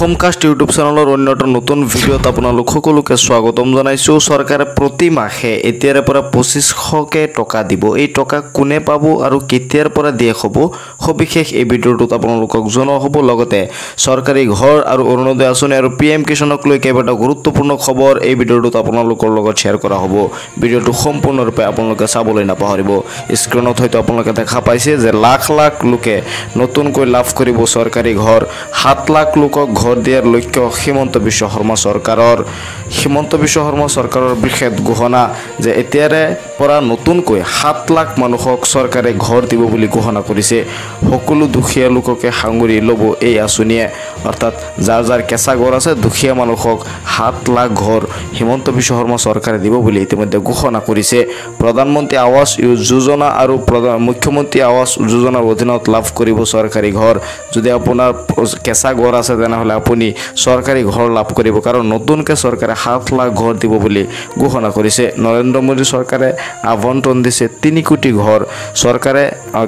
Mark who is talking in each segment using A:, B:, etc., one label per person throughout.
A: অসমকাষ্ট YouTube চেনেলৰ অন্যতম নতুন ভিডিঅ'ত আপোনালোক সকলোকে স্বাগতম জনাইছোঁ। চৰকাৰে প্ৰতি মাহে এতিয়াৰ পৰা 2500কে টকা দিব। এই টকা কোনে পাব আৰু কেতিয়াৰ পৰা দিয়া হ'ব সবিশেষ এই ভিডিঅ'টোত আপোনালোকক জনোৱা হ'ব। লগতে চৰকাৰী ঘৰ আৰু অৰুণোদয় আঁচনি আৰু PM কিষাণক লৈ কেইবাটা গুৰুত্বপূৰ্ণ খবৰ এই ভিডিঅ'টোত আপোনালোকৰ লগত শ্বেয়াৰ কৰা হ'ব। ভিডিঅ'টো সম্পূৰ্ণৰূপে আপোনালোকে চাবলৈ নাপাহৰিব। স্ক্ৰীনত হয়তো আপোনালোকে দেখা পাইছে যে লাখ লাখ লোকে নতুনকৈ লাভ কৰিব চৰকাৰী ঘৰ। 7 লাখ লোকক ঘৰ দিয়াৰ লক্ষ্য হিমন্ত বিশ্ব শৰ্মা চৰকাৰৰ। হিমন্ত বিশ্ব শৰ্মা চৰকাৰৰ বিশেষ ঘোষণা যে এতিয়াৰে পৰা নতুনকৈ 7 লাখ মানুহক চৰকাৰে ঘৰ দিব বুলি ঘোষণা কৰিছে। সকলো দুখীয়া লোককে সাঙুৰি ল'ব এই আঁচনিয়ে, অৰ্থাৎ যাৰ যাৰ কেঁচা ঘৰ আছে দুখীয়া মানুহক 7 লাখ ঘৰ হিমন্ত বিশ্ব শৰ্মা চৰকাৰে দিব বুলি ইতিমধ্যে ঘোষণা কৰিছে। প্ৰধানমন্ত্ৰী আৱাস যোজনা আৰু মুখ্যমন্ত্ৰী আৱাস যোজনাৰ অধীনত লাভ কৰিব চৰকাৰী ঘৰ। যদি আপোনাৰ কেঁচা ঘৰ আছে তেনেহ'লে আপুনি চৰকাৰী ঘৰ লাভ কৰিব, কাৰণ নতুনকৈ চৰকাৰে 7 লাখ ঘৰ দিব বুলি ঘোষণা কৰিছে। নৰেন্দ্ৰ মোদী চৰকাৰে আবণ্টন দিছে 3 কোটি ঘৰ। চৰকাৰে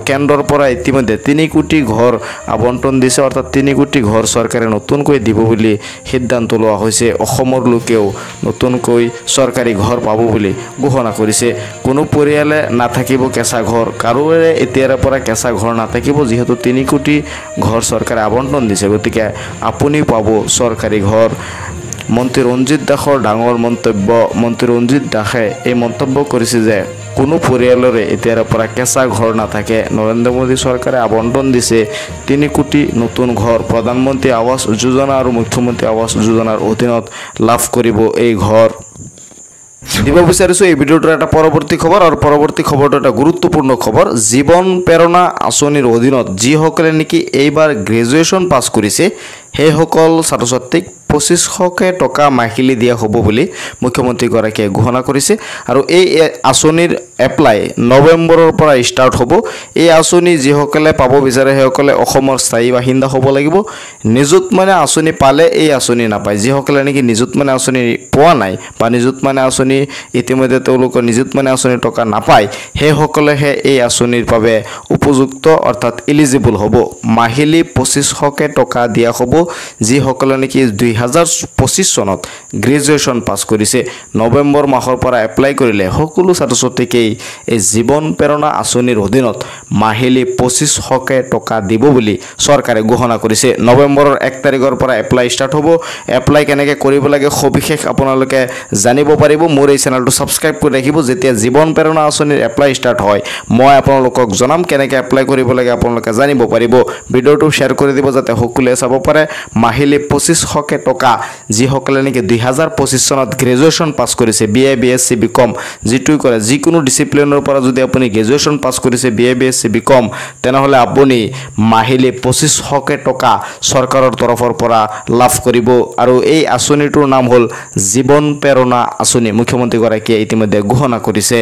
A: কেন্দ্ৰৰ পৰা ইতিমধ্যে 3 কোটি ঘৰ আবণ্টন দিছে, অৰ্থাৎ 3 কোটি ঘৰ চৰকাৰে নতুনকৈ দিব বুলি সিদ্ধান্ত লোৱা হৈছে। অসমৰ লোকেও নতুনকৈ চৰকাৰী ঘৰ পাব বুলি ঘোষণা কৰিছে। কোনো পৰিয়ালে নাথাকিব কেঁচা ঘৰ, কাৰোৰে এতিয়াৰ পৰা কেঁচা ঘৰ নাথাকিব, যিহেতু 3 কোটি ঘৰ চৰকাৰে আবণ্টন দিছে। গতিকে আপুনি পাব চৰকাৰী ঘৰ। মন্ত্ৰী ৰঞ্জিত দাসৰ ডাঙৰ মন্তব্য। মন্ত্ৰী ৰঞ্জিত দাসে এই মন্তব্য কৰিছে যে কোনো পৰিয়ালৰে এতিয়াৰ পৰা কেঁচা ঘৰ নাথাকে। নৰেন্দ্ৰ মোদী চৰকাৰে আবণ্টন দিছে 3 কোটি নতুন ঘৰ। প্ৰধানমন্ত্ৰী আৱাস যোজনা আৰু মুখ্যমন্ত্ৰী আৱাস যোজনাৰ অধীনত লাভ কৰিব এই ঘৰ। দিব বিচাৰিছোঁ এই ভিডিঅ'টোৰ এটা পৰৱৰ্তী খবৰ, আৰু পৰৱৰ্তী খবৰটো এটা গুৰুত্বপূৰ্ণ খবৰ। জীৱন প্ৰেৰণা আঁচনিৰ অধীনত যিসকলে নেকি এইবাৰ গ্ৰেজুৱেশ্যন পাছ কৰিছে সেইসকল ছাত্ৰ ছাত্ৰীক 2500কে টকা মাহিলী দিয়া হ'ব বুলি মুখ্যমন্ত্ৰীগৰাকীয়ে ঘোষণা কৰিছে। আৰু এই আঁচনিৰ এপ্লাই নৱেম্বৰৰ পৰা ষ্টাৰ্ট হ'ব। এই আঁচনি যিসকলে পাব বিচাৰে সেইসকলে অসমৰ স্থায়ী বাসিন্দা হ'ব লাগিব। নিযুত মানে আঁচনি পালে এই আঁচনি নাপায়। যিসকলে নেকি নিযুত মানে আঁচনি পোৱা নাই বা নিযুত মানে আঁচনি ইতিমধ্যে তেওঁলোকৰ নিযুত মানে আঁচনিৰ টকা নাপায়, সেইসকলেহে এই আঁচনিৰ বাবে উপযুক্ত, অৰ্থাৎ এলিজিবল হ'ব। মাহিলী 2500কে টকা দিয়া হ'ব যিসকলে নেকি 2025 চনত গ্ৰেজুৱেশ্যন পাছ কৰিছে। নৱেম্বৰ মাহৰ পৰা এপ্লাই কৰিলে সকলো ছাত্ৰ ছাত্ৰীকেই এই জীৱন প্ৰেৰণা আঁচনিৰ অধীনত মাহিলী 2500কে টকা দিব বুলি চৰকাৰে ঘোষণা কৰিছে। নৱেম্বৰৰ 1 তাৰিখৰ পৰা এপ্লাই ষ্টাৰ্ট হ'ব। এপ্লাই কেনেকৈ কৰিব লাগে সবিশেষ আপোনালোকে জানিব পাৰিব। মোৰ এই চেনেলটো ছাবস্ক্ৰাইব কৰি ৰাখিব। যেতিয়া জীৱন প্ৰেৰণা আঁচনিৰ এপ্লাই ষ্টাৰ্ট হয় মই আপোনালোকক জনাম কেনেকৈ এপ্লাই কৰিব লাগে, আপোনালোকে জানিব পাৰিব। ভিডিঅ'টো শ্বেয়াৰ কৰি দিব যাতে সকলোৱে চাব পাৰে। মাহিলী 2500কে টকা যিসকলে নেকি 2025 চনত গ্ৰেজুৱেশ্যন পাছ কৰিছে, BA BSc BCom যিটোৱে কৰে, যিকোনো ডিচিপ্লিনৰ পৰা যদি আপুনি গ্ৰেজুৱেশ্যন পাছ কৰিছে BA BSc BCom, তেনেহ'লে আপুনি মাহিলী 2500কে টকা চৰকাৰৰ তৰফৰ পৰা লাভ কৰিব। আৰু এই আঁচনিটোৰ নাম হ'ল জীৱন প্ৰেৰণা আঁচনি। মুখ্যমন্ত্ৰীগৰাকীয়ে ইতিমধ্যে ঘোষণা কৰিছে।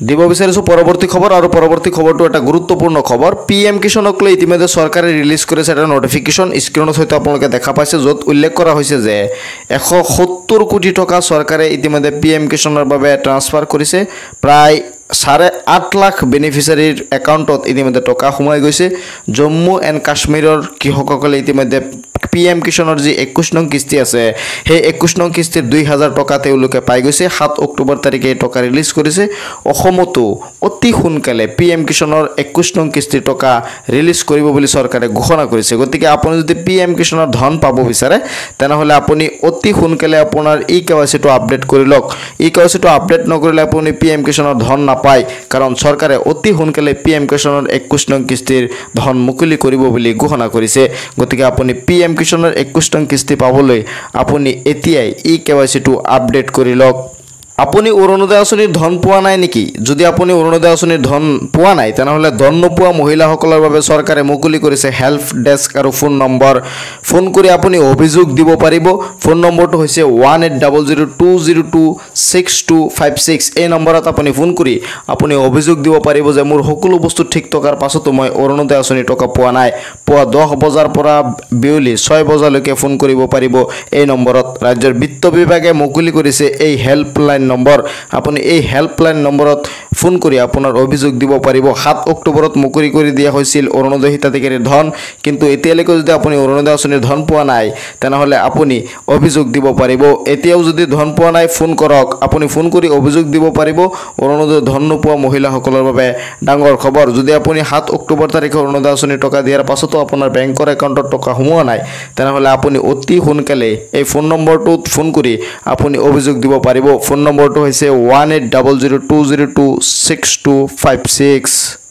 A: দিব বিচাৰিছোঁ পৰৱৰ্তী খবৰ, আৰু পৰৱৰ্তী খবৰটো এটা গুৰুত্বপূৰ্ণ খবৰ। PM কিষাণক লৈ ইতিমধ্যে চৰকাৰে ৰিলিজ কৰিছে এটা নটিফিকেশ্যন। স্ক্ৰীনত হয়তো আপোনালোকে দেখা পাইছে, য'ত উল্লেখ কৰা হৈছে যে 170 কোটি টকা চৰকাৰে ইতিমধ্যে PM কিষাণৰ বাবে ট্ৰান্সফাৰ কৰিছে। প্ৰায় 8.5 লাখ বেনিফিচিয়াৰীৰ একাউণ্টত ইতিমধ্যে টকা সোমাই গৈছে। জম্মু এণ্ড কাশ্মীৰৰ কৃষকসকলে ইতিমধ্যে PM কিষাণৰ যি 21 নং কিস্তি আছে সেই 21 নং কিস্তিৰ 2000 টকা তেওঁলোকে পাই গৈছে। 7 অক্টোবৰ তাৰিখে এই টকা ৰিলিজ কৰিছে। অসমতো অতি সোনকালে PM কিষাণৰ 21 নং কিস্তিৰ টকা ৰিলিজ কৰিব বুলি চৰকাৰে ঘোষণা কৰিছে। গতিকে আপুনি যদি PM কিষাণৰ ধন পাব বিচাৰে তেনেহ'লে আপুনি অতি সোনকালে আপোনাৰ eKYC-টো আপডেট কৰি লওক। eKYC-টো আপডেট নকৰিলে আপুনি PM কিষাণৰ ধন নাপায়, কাৰণ চৰকাৰে অতি সোনকালে PM কিষাণৰ 21 নং কিস্তিৰ ধন মুকলি কৰিব বুলি ঘোষণা কৰিছে। গতিকে আপুনি PM কিষাণৰ 21 নং কিস্তি পাবলৈ আপুনি এতিয়াই eKYC-টো আপডেট কৰি লওক। আপুনি অৰুণোদয় আঁচনিৰ ধন পোৱা নাই নেকি? যদি আপুনি অৰুণোদয় আঁচনিৰ ধন পোৱা নাই তেনেহ'লে ধন নোপোৱা মহিলাসকলৰ বাবে চৰকাৰে মুকলি কৰিছে হেল্প ডেস্ক আৰু ফোন নম্বৰ। ফোন কৰি আপুনি অভিযোগ দিব পাৰিব। ফোন নম্বৰটো হৈছে 1800202626। এই নম্বৰত আপুনি ফোন কৰি আপুনি অভিযোগ দিব পাৰিব যে মোৰ সকলো বস্তু ঠিক থকাৰ পাছতো মই অৰুণোদয় আঁচনিৰ টকা পোৱা নাই। পুৱা 10 বজাৰ পৰা বিয়লি 6 বজালৈকে ফোন কৰিব পাৰিব এই নম্বৰত। ৰাজ্যৰ বিত্ত বিভাগে মুকলি কৰিছে এই হেল্পলাইন নম্বৰ। আপুনি এই হেল্পলাইন নম্বৰত ফোন কৰি আপোনাৰ অভিযোগ দিব পাৰিব 7 অক্টোবৰত মুকলি কৰি দিয়া হৈছিল অৰুণোদয় হিতাধিকাৰীৰ ধন কিন্তু এতিয়ালৈকে যদি আপুনি অৰুণোদয় আঁচনিৰ ধন পোৱা নাই তেনেহলে আপুনি অভিযোগ দিব পাৰিব এতিয়াও যদি ধন পোৱা নাই ফোন কৰক আপুনি ফোন কৰি অভিযোগ দিব পাৰিব অৰুণোদয় ধন নোপোৱা মহিলাসকলৰ বাবে ডাঙৰ খবৰ যদি আপুনি 7 অক্টোবৰ তাৰিখে অৰুণোদয় আঁচনিৰ টকা দিয়াৰ পাছতো আপোনাৰ বেংকৰ একাউণ্টত টকা সোমোৱা নাই তেনেহলে আপুনি অতি সোনকালে এই ফোন নম্বৰটোত ফোন কৰি আপুনি অভিযোগ দিব পাৰিব ফোন নম্বৰটো হৈছে 1800202626